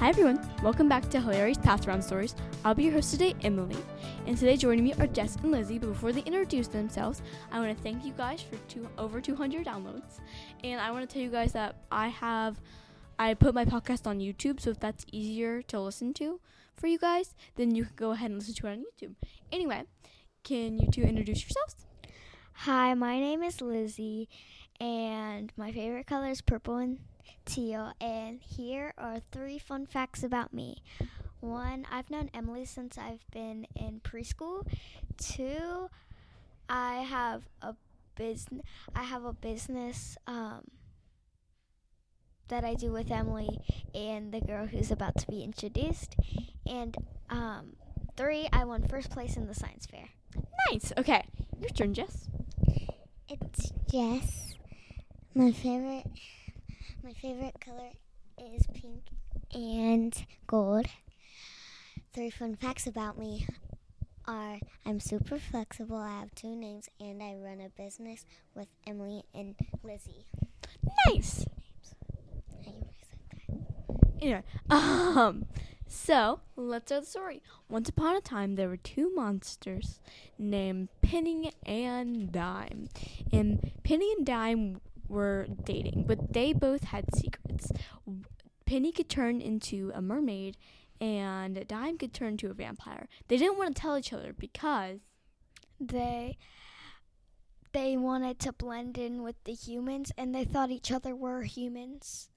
Hi everyone, welcome back to Hilarious Pass-AroundStories. I'll be your host today, Emily, and today joining me are Jess and Lizzy. But before they introduce themselves, I want to thank you guys for over 200 downloads, and I want to tell you guys that I put my podcast on YouTube, so if that's easier to listen to for you guys, then you can go ahead and listen to it on YouTube. Anyway, can you two introduce yourselves? Hi, my name is Lizzy, and my favorite color is purple and teal, and here are 3 fun facts about me. 1, I've known Emily since I've been in preschool. 2, I have a business that I do with Emily and the girl who's about to be introduced. And 3, I won first place in the science fair. Nice. Okay, your turn, Jess. It's Jess. My favorite color is pink and gold. 3 fun facts about me are I'm super flexible, I have 2 names, and I run a business with Emily and Lizzy. Nice. Anyway, so let's start the story. Once upon a time, there were 2 monsters named Penny and Dime. And Penny and Dime were dating, but they both had secrets. Penny could turn into a mermaid, and Dime could turn into a vampire. They didn't want to tell each other because They wanted to blend in with the humans, and they thought each other were humans.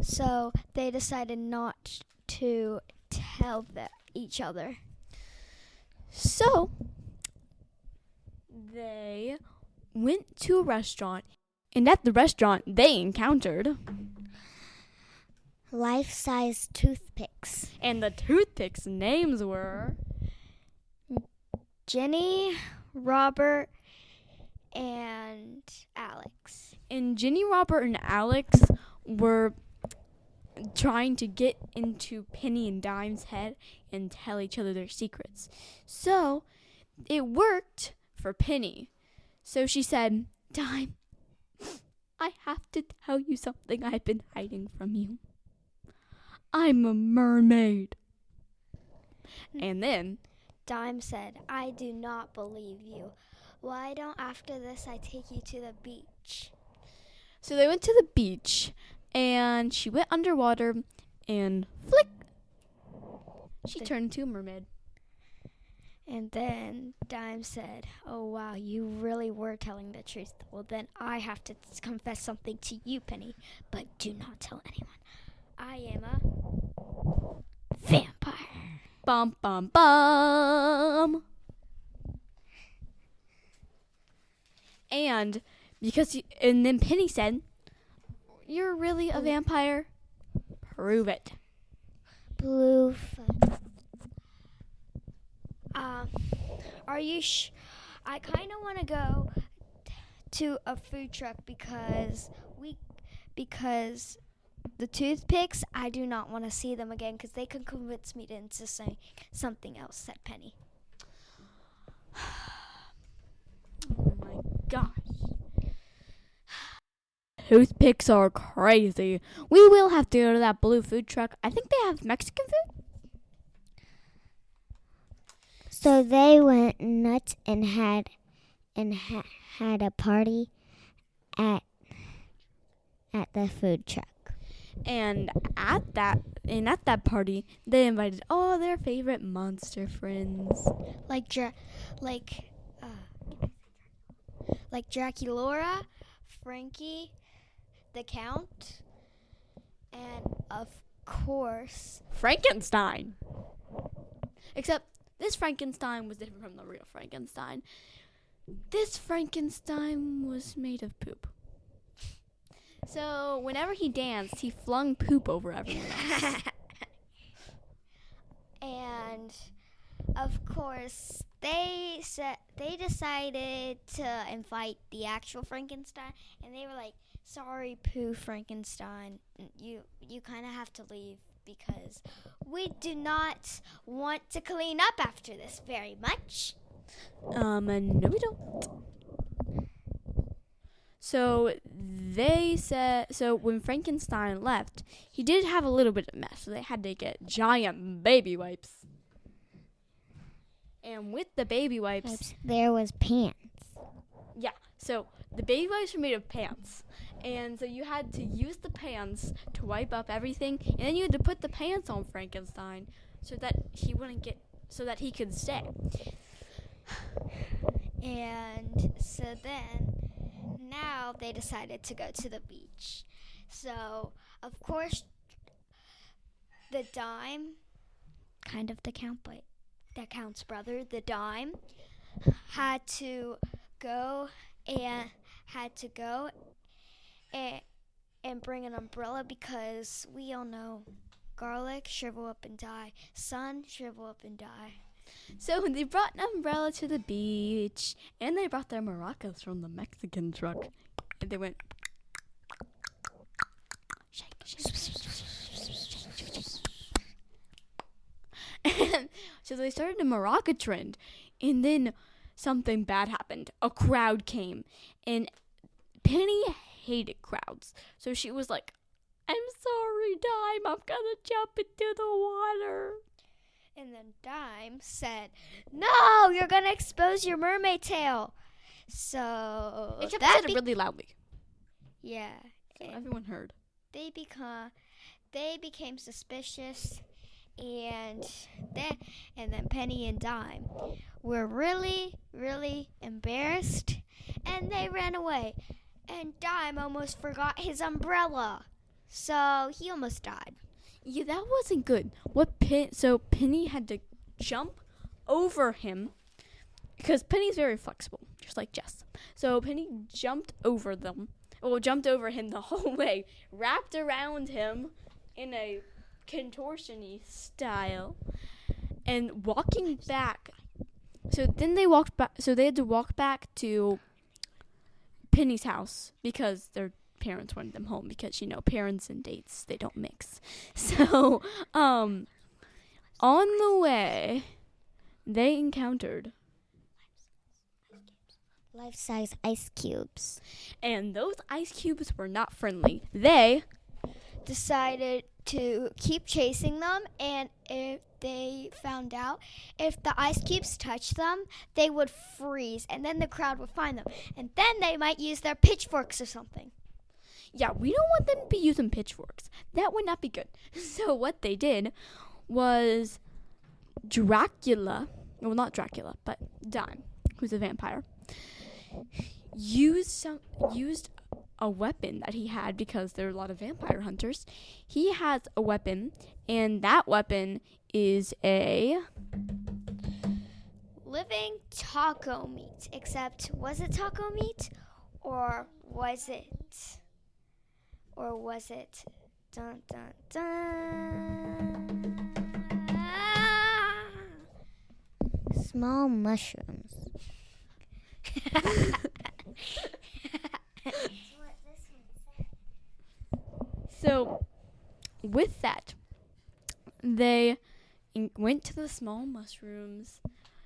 So they decided not to tell each other. So they went to a restaurant, and at the restaurant they encountered Life-size toothpicks. and the toothpicks' names were Jenny, Robert, and Alex. And Jenny, Robert, and Alex were trying to get into Penny and Dime's head and tell each other their secrets. So it worked for Penny. So she said, Dime, I have to tell you something I've been hiding from you. I'm a mermaid. And then Dime said, I do not believe you. Why don't after this I take you to the beach? So they went to the beach, and she went underwater, and flick, she turned into a mermaid. And then Dime said, oh wow, you really were telling the truth. Well, then I have to confess something to you, Penny, but do not tell anyone. I am a vampire. Bum, bum, bum. And then Penny said, you're really a vampire? Prove it. Blue. Are you I kind of want to go to a food truck because the toothpicks, I do not want to see them again because they could convince me into saying something else, said Penny. Oh my gosh. Toothpicks are crazy. We will have to go to that blue food truck. I think they have Mexican food. So they went nuts and had a party at the food truck. And at that party, they invited all their favorite monster friends. Like Jackie Laura, Frankie, the Count, and of course Frankenstein. Except this Frankenstein was different from the real Frankenstein. This Frankenstein was made of poop. So whenever he danced, he flung poop over everyone else. And of course they decided to invite the actual Frankenstein, and they were like, sorry, Pooh Frankenstein, you kind of have to leave because we do not want to clean up after this very much. No we don't. So they said, so when Frankenstein left, he did have a little bit of mess. So they had to get giant baby wipes. And with the baby wipes, there was pants. yeah, so the baby wipes were made of pants. And so you had to use the pants to wipe up everything. And then you had to put the pants on Frankenstein so that so that he could stay. And so then, now they decided to go to the beach. So, of course, the Dime, kind of the Count's brother, the Dime, had to go and bring an umbrella because we all know garlic, shrivel up and die. Sun, shrivel up and die. So they brought an umbrella to the beach, and they brought their maracas from the Mexican truck. And they went, shake, shake, and so they started a maraca trend. And then something bad happened. A crowd came, and Penny hated crowds. So she was like, I'm sorry, Dime, I'm gonna jump into the water. And then Dime said, no, you're going to expose your mermaid tail. So Except they said it really loudly. Yeah. So everyone heard. They became suspicious, and then Penny and Dime were really, really embarrassed, and they ran away. And Dime almost forgot his umbrella, so he almost died. Yeah, that wasn't good. So Penny had to jump over him because Penny's very flexible, just like Jess. So Penny jumped over him the whole way, wrapped around him in a contortion-y style, and walking back. So then they walked back. So they had to walk back to Penny's house because their parents wanted them home because, parents and dates, they don't mix. So, on the way, they encountered life-size ice cubes. And those ice cubes were not friendly. They decided to keep chasing them, and if they found out if the ice cubes touched them, they would freeze, and then the crowd would find them. And then they might use their pitchforks or something. Yeah, we don't want them to be using pitchforks. That would not be good. So what they did was Dracula, well, not Dracula, but Dime, who's a vampire, used a weapon that he had because there are a lot of vampire hunters. He has a weapon, and that weapon is a living taco meat. Except, was it taco meat, or was it dun dun dun small mushrooms? So with that, they went to the small mushrooms.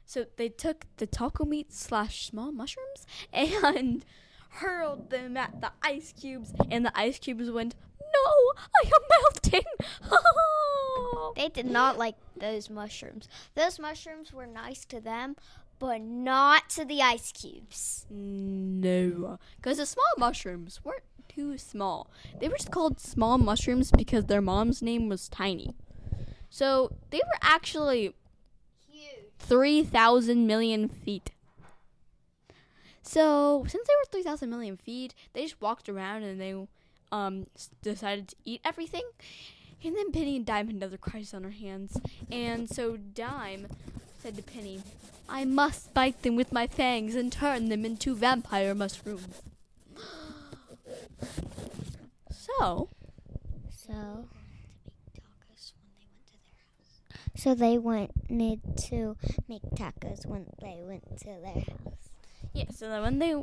So they took the taco meat / small mushrooms and hurled them at the ice cubes, and the ice cubes went, no, I am melting. They did not like those mushrooms. Those mushrooms were nice to them, but not to the ice cubes. No, because the small mushrooms weren't too small. They were just called small mushrooms because their mom's name was Tiny. So they were actually Huge. 3,000 million feet. So since they were 3,000 million feet, they just walked around and they decided to eat everything. And then Penny and Dime had another crisis on her hands. And so Dime said to Penny, I must bite them with my fangs and turn them into vampire mushrooms. So they wanted to make tacos when they went to their house. Yeah, so then when they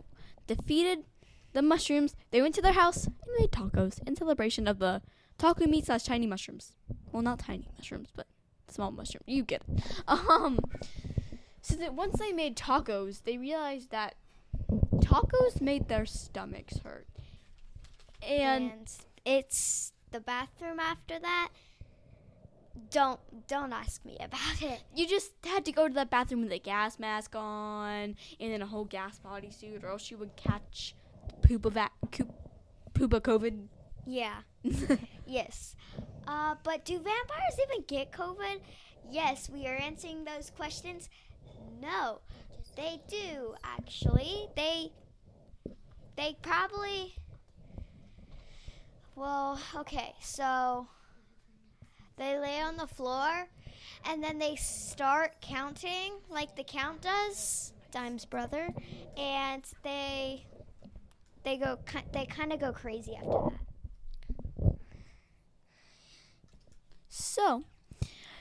defeated the mushrooms, they went to their house and made tacos in celebration of the taco meat / tiny mushrooms. Well, not tiny mushrooms, but small mushroom. You get it. So that once they made tacos, they realized that tacos made their stomachs hurt. And it's the bathroom after that. Don't ask me about it. you just had to go to the bathroom with a gas mask on and then a whole gas bodysuit, or else you would catch poop of COVID. Yeah. Yes. But do vampires even get COVID? Yes, we are answering those questions. No, they do actually. They probably. Well, okay, so they lay on the floor, and then they start counting like the count does, Dime's brother, and they kind of go crazy after that. So,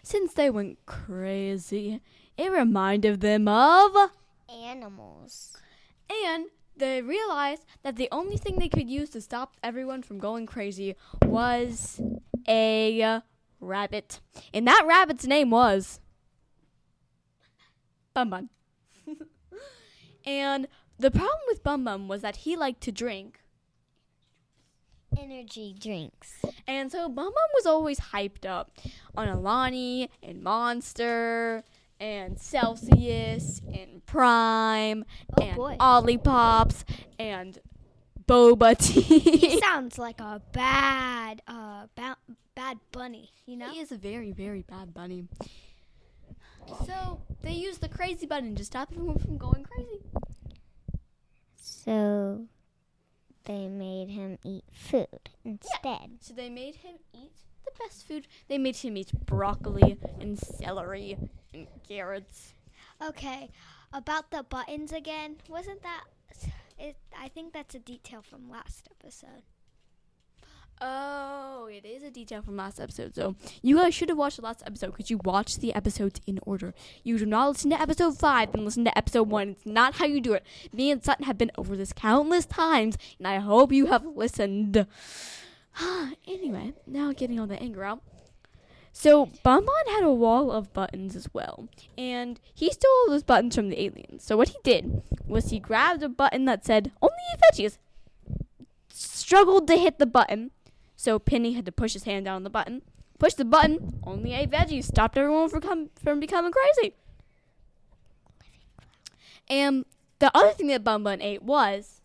since they went crazy, it reminded them of Animals. and they realized that the only thing they could use to stop everyone from going crazy was a rabbit. And that rabbit's name was Bum Bum. And the problem with Bum Bum was that he liked to drink. Energy drinks. And so Bum Bum was always hyped up on Alani and Monster and Celsius and Prime and boy. Ollipops and Boba He Tea. sounds like a bad bunny, you know? He is a very, very bad bunny. So they used the crazy button to stop everyone from going crazy. So they made him eat food instead. So they made him eat the best food. They made him eat broccoli and celery and carrots. Okay, about the buttons again. Wasn't that I think that's a detail from last episode. Oh, it is a detail from last episode. So you guys should have watched the last episode because you watched the episodes in order. You do not listen to episode 5 and listen to episode 1. It's not how you do it. Me and Sutton have been over this countless times, and I hope you have listened. Anyway, now getting all the anger out. So Bon Bon had a wall of buttons as well, and he stole all those buttons from the aliens. So what he did was he grabbed a button that said "Only eat veggies," struggled to hit the button, so Penny had to push his hand down on the button. Pushed the button, only ate veggies, stopped everyone from becoming crazy. And the other thing that Bun Bun ate was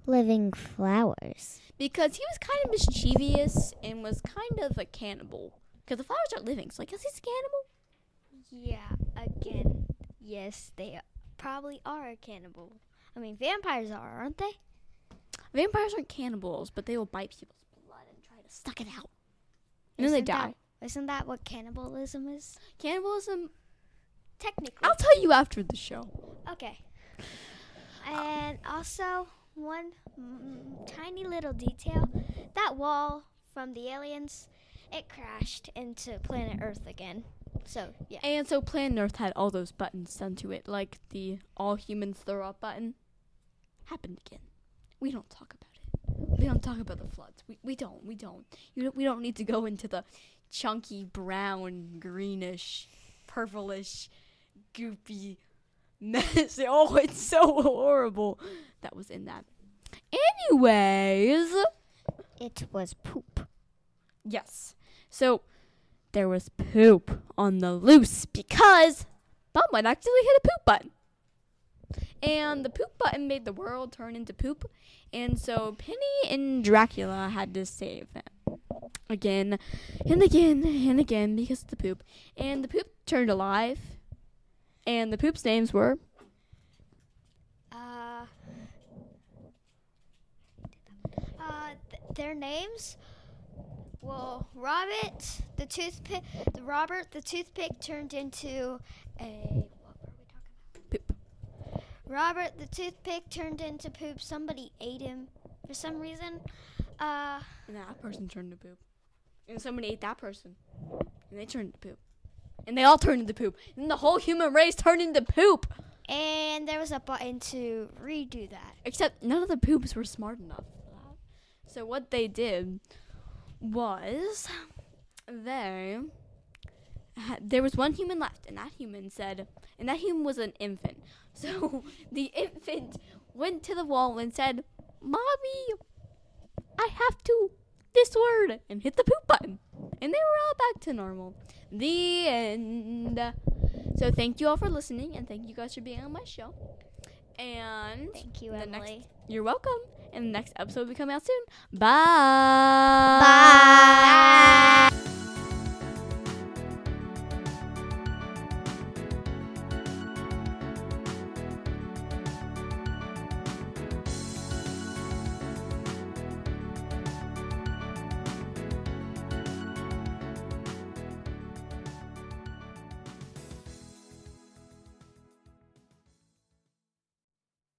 Living flowers. because he was kind of mischievous and was kind of a cannibal. Because the flowers are living, so I guess he's a cannibal. Yeah, again, yes, they probably are a cannibal. I mean, vampires are, aren't they? Vampires aren't cannibals, but they will bite people's blood and try to suck it out. And then they die. Isn't that what cannibalism is? Cannibalism, Technically. I'll tell you after the show. Okay. And also, one tiny little detail. That wall from the aliens, it crashed into planet Earth again. So, yeah. And so Planet Earth had all those buttons done to it, like the all humans throw up button. Happened again. We don't talk about it. We don't talk about the floods. We don't. We don't need to go into the chunky brown, greenish, purplish, goopy mess. Oh, it's so horrible. That was in that. Anyways. It was poop. Yes. So there was poop on the loose because Bumble actually hit a poop button. And the poop button made the world turn into poop. And so Penny and Dracula had to save them. Again and again and again because of the poop. And the poop turned alive. And the poop's names were... Their names... Well, Robert the toothpick turned into a... What were we talking about? Poop. Robert the toothpick turned into poop. Somebody ate him for some reason. And that person turned to poop. And somebody ate that person. And they turned to poop. And they all turned into poop. And the whole human race turned into poop. And there was a button to redo that. Except none of the poops were smart enough for that. So what they did was there was one human left, and that human was an infant. So the infant went to the wall and said, "Mommy, I have to this word," and hit the poop button. And they were all back to normal. The end. So thank you all for listening, and thank you guys for being on my show. And Thank you, Emily. You're welcome. And the next episode will be coming out soon. Bye. Bye.